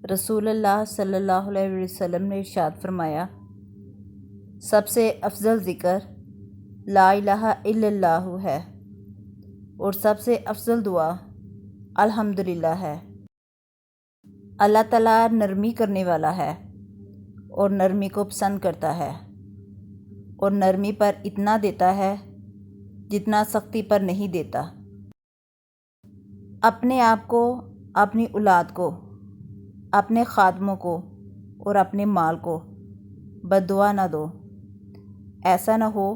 رسول اللہ صلی اللہ علیہ وسلم نے ارشاد فرمایا، سب سے افضل ذکر لا الہ الا اللہ ہے اور سب سے افضل دعا الحمدللہ ہے۔ اللہ تعالیٰ نرمی کرنے والا ہے اور نرمی کو پسند کرتا ہے، اور نرمی پر اتنا دیتا ہے جتنا سختی پر نہیں دیتا۔ اپنے آپ کو، اپنی اولاد کو، اپنے خادموں کو اور اپنے مال کو بد دعا نہ دو۔ ایسا نہ ہو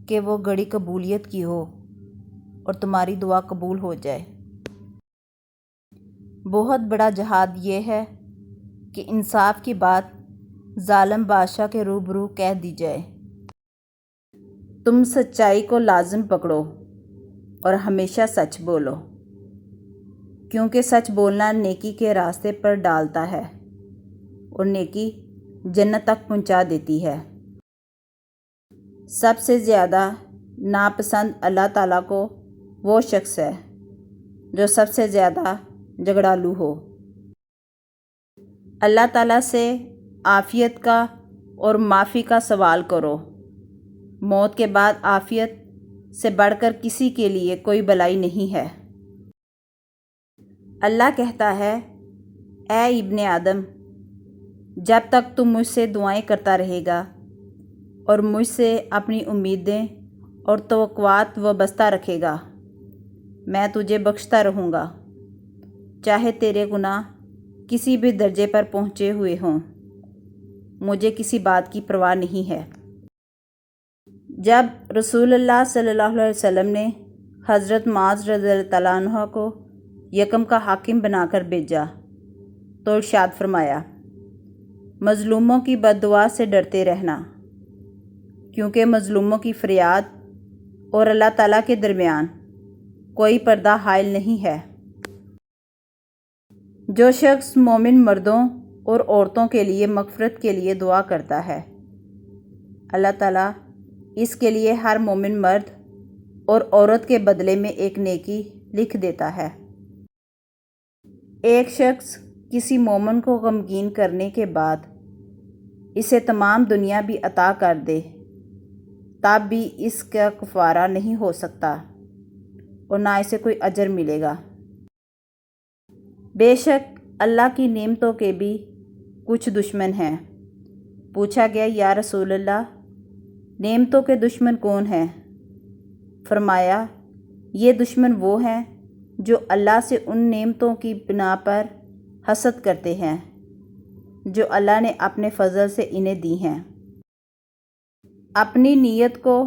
کہ وہ گھڑی قبولیت کی ہو اور تمہاری دعا قبول ہو جائے۔ بہت بڑا جہاد یہ ہے کہ انصاف کی بات ظالم بادشاہ کے روبرو کہہ دی جائے۔ تم سچائی کو لازم پکڑو اور ہمیشہ سچ بولو، کیونکہ سچ بولنا نیکی کے راستے پر ڈالتا ہے اور نیکی جنت تک پہنچا دیتی ہے۔ سب سے زیادہ ناپسند اللہ تعالیٰ کو وہ شخص ہے جو سب سے زیادہ جھگڑالو ہو۔ اللہ تعالیٰ سے عافیت کا اور معافی کا سوال کرو۔ موت کے بعد عافیت سے بڑھ کر کسی کے لیے کوئی بلائی نہیں ہے۔ اللہ کہتا ہے، اے ابن آدم، جب تک تم مجھ سے دعائیں کرتا رہے گا اور مجھ سے اپنی امیدیں اور توقعات وابستہ رکھے گا، میں تجھے بخشتا رہوں گا، چاہے تیرے گناہ کسی بھی درجے پر پہنچے ہوئے ہوں۔ مجھے کسی بات کی پرواہ نہیں ہے۔ جب رسول اللہ صلی اللہ علیہ وسلم نے حضرت معاذ رضی اللہ تعالیٰ عنہ کو یکم کا حاکم بنا کر بھیجا تو ارشاد فرمایا، مظلوموں کی بد دعا سے ڈرتے رہنا، کیونکہ مظلوموں کی فریاد اور اللہ تعالیٰ کے درمیان کوئی پردہ حائل نہیں ہے۔ جو شخص مومن مردوں اور عورتوں کے لیے مغفرت کے لیے دعا کرتا ہے، اللہ تعالیٰ اس کے لیے ہر مومن مرد اور عورت کے بدلے میں ایک نیکی لکھ دیتا ہے۔ ایک شخص کسی مومن کو غمگین کرنے کے بعد اسے تمام دنیا بھی عطا کر دے، تب بھی اس کا کفارہ نہیں ہو سکتا اور نہ اسے کوئی اجر ملے گا۔ بے شک اللہ کی نعمتوں کے بھی کچھ دشمن ہیں۔ پوچھا گیا، یا رسول اللہ، نعمتوں کے دشمن کون ہیں؟ فرمایا، یہ دشمن وہ ہیں جو اللہ سے ان نعمتوں کی بنا پر حسد کرتے ہیں جو اللہ نے اپنے فضل سے انہیں دی ہیں۔ اپنی نیت کو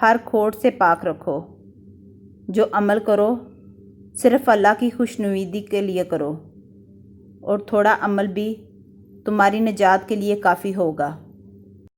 ہر کھوٹ سے پاک رکھو۔ جو عمل کرو صرف اللہ کی خوشنودی کے لیے کرو، اور تھوڑا عمل بھی تمہاری نجات کے لیے کافی ہوگا۔